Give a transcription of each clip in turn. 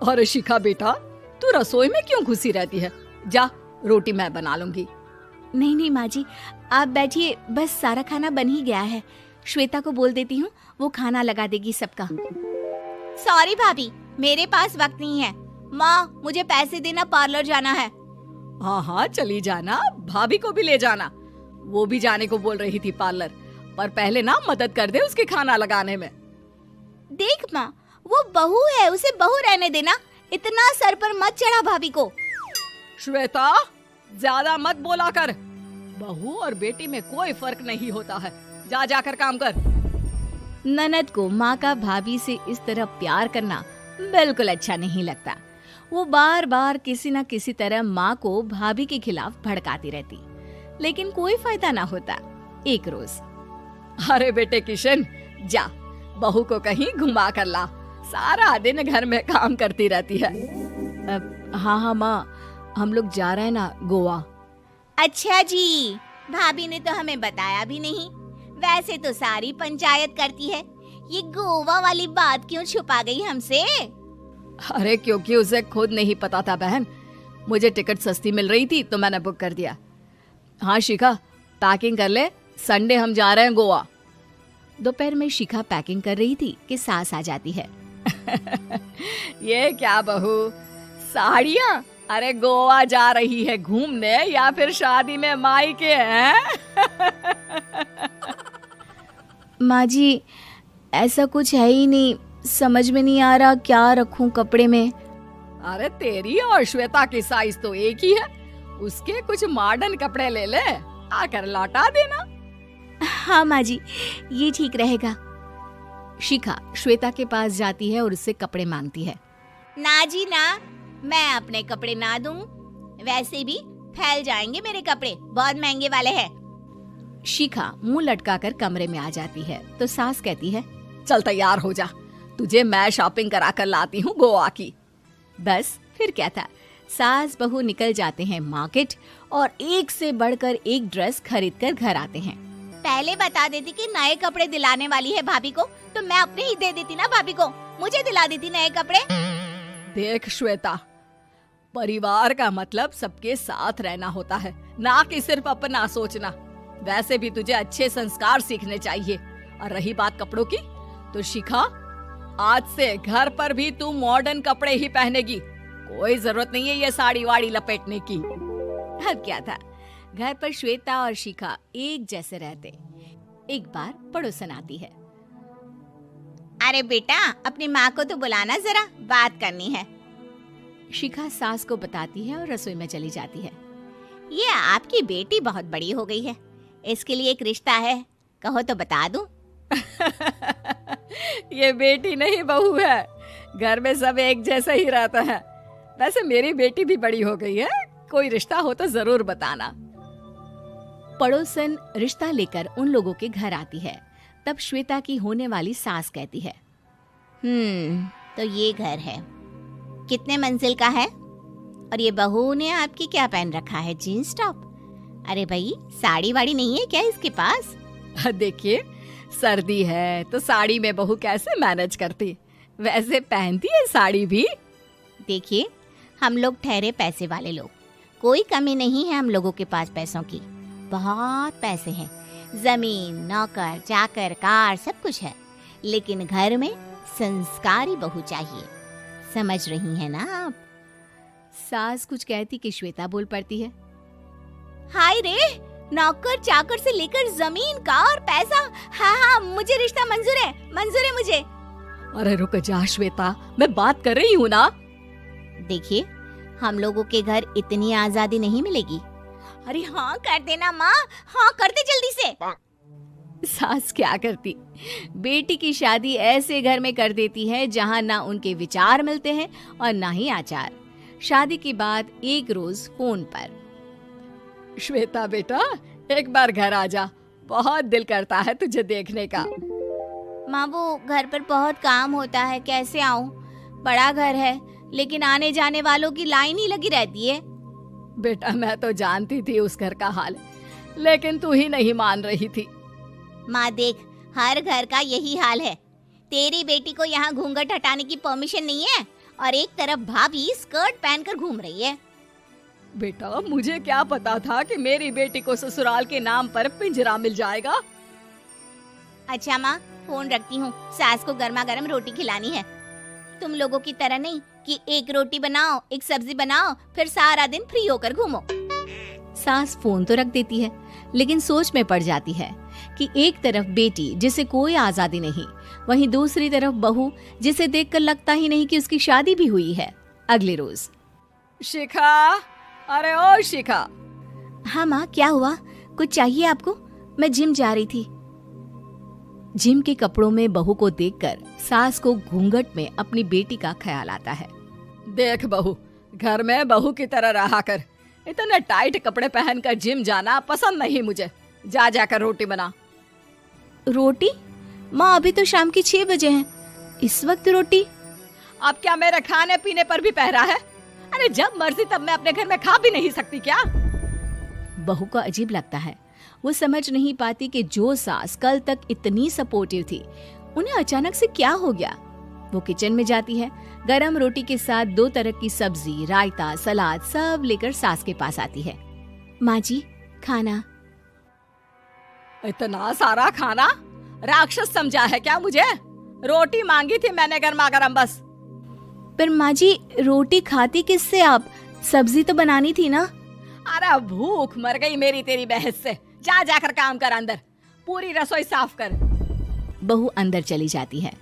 अरे शिखा बेटा, तू रसोई में क्यों घुसी रहती है? जा, रोटी मैं बना लूंगी। नहीं नहीं माँ जी, आप बैठिए, बस सारा खाना बन ही गया है। श्वेता को बोल देती हूँ, वो खाना लगा देगी सबका। सॉरी भाभी, मेरे पास वक्त नहीं है। माँ, मुझे पैसे देना, पार्लर जाना है। हाँ हाँ चली जाना, भाभी को भी ले जाना। वो भी जाने को बोल रही थी पार्लर, पर पहले ना मदद कर दे उसके खाना लगाने में। देख माँ, वो बहू है, उसे बहू रहने देना, इतना सर पर मत चढ़ा भाभी को। श्वेता, ज्यादा मत बोला कर। बहू और बेटी में कोई फर्क नहीं होता है। जा जाकर काम कर। ननद को माँ का भाभी से इस तरह प्यार करना बिल्कुल अच्छा नहीं लगता। वो बार बार किसी न किसी तरह माँ को भाभी के खिलाफ भड़काती रहती, लेकिन कोई फायदा ना होता। एक रोज, अरे बेटे किशन, जा बहू को कहीं घुमा कर ला, सारा दिन घर में काम करती रहती है। हाँ हाँ माँ, हम लोग जा रहे हैं ना गोवा। अच्छा जी, भाभी ने तो हमें बताया भी नहीं। वैसे तो सारी पंचायत करती है, ये गोवा वाली बात क्यों छुपा गई हमसे? अरे क्योंकि उसे खुद नहीं पता था बहन। मुझे टिकट सस्ती मिल रही थी तो मैंने बुक कर दिया। हाँ शिखा, पैकिंग कर ले, संडे हम जा रहे हैं गोवा। दोपहर में शिखा पैकिंग कर रही थी कि सास आ जाती है। ये क्या बहू, साड़ियाँ? अरे गोवा जा रही है घूमने या फिर शादी में मायके हैं? माँ जी, ऐसा कुछ है ही नहीं, समझ में नहीं आ रहा क्या रखूं कपड़े में। अरे तेरी और श्वेता की साइज तो एक ही है, उसके कुछ मॉडर्न कपड़े ले ले, आकर लौटा देना। हाँ माँ जी, ये ठीक रहेगा। शिखा श्वेता के पास जाती है और उससे कपड़े मांगती है। ना जी ना, मैं अपने कपड़े ना दूं, वैसे भी फैल जाएंगे मेरे कपड़े, बहुत महंगे वाले हैं। शिखा मुंह लटकाकर कमरे में आ जाती है तो सास कहती है, चल तैयार हो जा, तुझे मैं शॉपिंग करा कर लाती हूँ गोवा की। बस फिर क्या था, सास बहू निकल जाते हैं मार्केट और एक से बढ़कर एक ड्रेस खरीद कर घर आते हैं। पहले बता देती कि नए कपड़े दिलाने वाली है भाभी को, तो मैं अपने ही दे देती ना भाभी को, मुझे दिला देती नए कपड़े। देख श्वेता, परिवार का मतलब सबके साथ रहना होता है, ना कि सिर्फ अपना सोचना। वैसे भी तुझे अच्छे संस्कार सीखने चाहिए। और रही बात कपड़ों की, तो शिखा, आज से घर पर भी तू मॉडर्न कपड़े ही पहनेगी। कोई जरूरत नहीं है ये साड़ी वाड़ी लपेटने की। अब क्या था, घर पर श्वेता और शिखा एक जैसे रहते। एक बार पड़ोसन आती है। अरे बेटा, अपनी माँ को तो बुलाना, जरा बात करनी है। शिखा सास को बताती है और रसोई में चली जाती है। ये आपकी बेटी बहुत बड़ी हो गई है, इसके लिए एक रिश्ता है, कहो तो बता दूं। ये बेटी नहीं बहू है, घर में सब एक जैसा ही रहता है। वैसे मेरी बेटी भी बड़ी हो गई है, कोई रिश्ता हो तो जरूर बताना। पड़ोसन रिश्ता लेकर उन लोगों के घर आती है। तब श्वेता की होने वाली सास कहती है, तो ये घर है, कितने मंजिल का है? और ये बहू ने आपकी क्या पहन रखा है, जीन्स टॉप? अरे भाई, साड़ी वाड़ी नहीं है क्या इसके पास? देखिए, सर्दी है तो साड़ी में बहू कैसे मैनेज करती, वैसे पहनती है साड़ी भी। देखिए, हम लोग ठहरे पैसे वाले लोग, कोई कमी नहीं है हम लोगों के पास पैसों की, बहुत पैसे हैं, जमीन, नौकर चाकर, कार, सब कुछ है, लेकिन घर में संस्कारी बहू चाहिए। समझ रही हैं ना आप? सास कुछ कहती कि श्वेता बोल पड़ती है, हाय रे, नौकर चाकर से लेकर जमीन, कार, पैसा, हाँ हाँ, मुझे रिश्ता मंजूर है मुझे। अरे रुक जा श्वेता, मैं बात कर रही हूँ ना। देखिए, हम लोगों के घर इतनी आजादी नहीं मिलेगी। अरे हाँ कर देना माँ, हाँ कर दे जल्दी से। सास क्या करती, बेटी की शादी ऐसे घर में कर देती है जहाँ ना उनके विचार मिलते हैं और ना ही आचार। शादी के बाद एक रोज फोन पर, श्वेता बेटा, एक बार घर आ जा, बहुत दिल करता है तुझे देखने का। माँ, वो घर पर बहुत काम होता है, कैसे आऊँ? बड़ा घर है, लेकिन आने जाने वालों की लाइन ही लगी रहती है। बेटा, मैं तो जानती थी उस घर का हाल, लेकिन तू ही नहीं मान रही थी। माँ देख, हर घर का यही हाल है। तेरी बेटी को यहाँ घूंघट हटाने की परमिशन नहीं है और एक तरफ भाभी स्कर्ट पहनकर घूम रही है। बेटा मुझे क्या पता था कि मेरी बेटी को ससुराल के नाम पर पिंजरा मिल जाएगा। अच्छा माँ, फोन रखती हूँ, सास को गर्मा गर्म रोटी खिलानी है। तुम लोगों की तरह नहीं कि एक रोटी बनाओ, एक सब्जी बनाओ, फिर सारा दिन फ्री होकर घूमो। सास फोन तो रख देती है, लेकिन सोच में पड़ जाती है कि एक तरफ बेटी जिसे कोई आजादी नहीं, वहीं दूसरी तरफ बहू जिसे देखकर लगता ही नहीं कि उसकी शादी भी हुई है। अगले रोज। शिखा, अरे ओ शिखा। हाँ माँ, क्या हुआ? कुछ चाहिए आपको? मैं जिम जा रही थी। जिम के कपड़ों में बहू को देखकर सास को घूंघट में अपनी बेटी का ख्याल आता है। देख बहू, घर में बहू की तरह रहा कर। इतने टाइट कपड़े पहनकर जिम जाना पसंद नहीं मुझे। जा जाकर रोटी बना। रोटी? माँ अभी तो शाम के 6 बजे हैं, इस वक्त रोटी? अब क्या मेरे खाने पीने पर भी पहरा है? अरे जब मर्जी तब मैं अपने घर में खा भी नहीं सकती क्या? बहू को अजीब लगता है। वो समझ नहीं पाती कि जो सास कल तक इतनी सपोर्टिव थी, उन्हें अचानक से क्या हो गया। वो किचन में जाती है, गरम रोटी के साथ 2 तरह की सब्जी, रायता, सलाद सब लेकर सास के पास आती है। माँ जी, खाना। इतना सारा खाना? राक्षस समझा है क्या मुझे? रोटी मांगी थी मैंने गर्मा गरम बस। पर माँ जी, रोटी खाती किससे आप? सब्जी तो बनानी थी ना। अरे भूख मर गई मेरी तेरी बहस से। जा जाकर काम कर, अंदर पूरी रसोई साफ कर। बहू अंदर चली जाती है।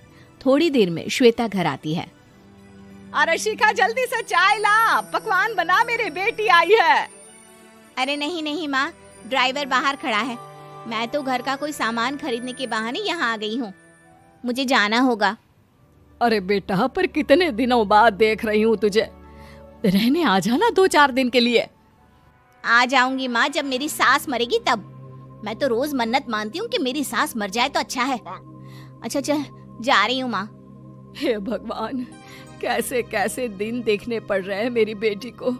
थोड़ी देर में श्वेता घर आती है। अरे शिखा, जल्दी से चाय ला, पकवान बना, मेरी बेटी आई है। अरे नहीं नहीं माँ, ड्राइवर बाहर खड़ा है। मैं तो घर का कोई सामान खरीदने के बहाने यहाँ आ गई हूँ, मुझे जाना होगा। अरे बेटा, पर कितने दिनों बाद देख रही हूँ तुझे। रहने आ जाना 2-4 दिन के लिए। आ जाऊंगी माँ, जब मेरी सास मरेगी तब। मैं तो रोज मन्नत मानती हूँ कि मेरी सास मर जाए तो अच्छा है। अच्छा चल, जा रही हूँ माँ। हे भगवान, कैसे कैसे दिन देखने पड़ रहे हैं मेरी बेटी को।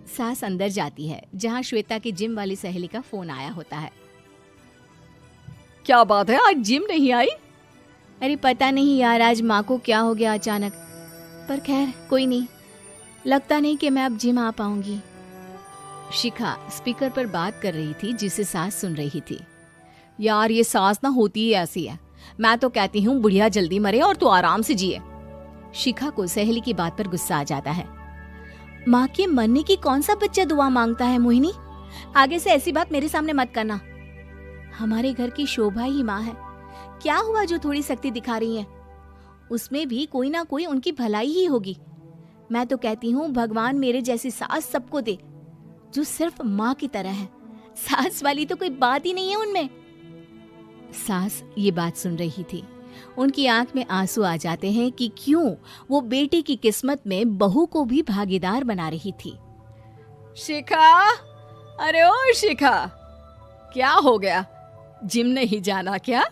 सास अंदर जाती है, जहाँ श्वेता की जिम वाली सहेली का फोन आया होता है। क्या बात है, आज जिम नहीं आई? अरे पता नहीं यार, आज माँ को क्या हो गया अचानक। पर खैर कोई नहीं, लगता नहीं कि मैं अब जिम आ पाऊंगी। शिखा स्पीकर पर बात कर रही थी, जिसे सास सुन रही थी। यार ये सास ना होती ही ऐसी है। मैं तो कहती हूँ बुढ़िया जल्दी मरे और तू आराम से जिए। शिखा को सहेली की बात पर गुस्सा आ जाता है। माँ के मरने की कौन सा बच्चा दुआ मांगता है मोहिनी? आगे से ऐसी बात मेरे सामने मत करना। हमारे घर की शोभा ही माँ है। क्या हुआ जो थोड़ी शक्ति दिखा रही है? उसमें भी कोई ना कोई उनकी भलाई ही होगी। मैं तो कहती हूँ भगवान मेरे जैसी सास सबको दे, जो सिर्फ माँ की तरह है। सास वाली तो कोई बात ही नहीं है उनमें। सास ये बात सुन रही थी। उनकी आंख में आंसू आ जाते हैं कि क्यों वो बेटी की किस्मत में बहू को भी भागीदार बना रही थी। शिखा, अरे ओ शिखा, क्या हो गया? जिम नहीं जाना क्या?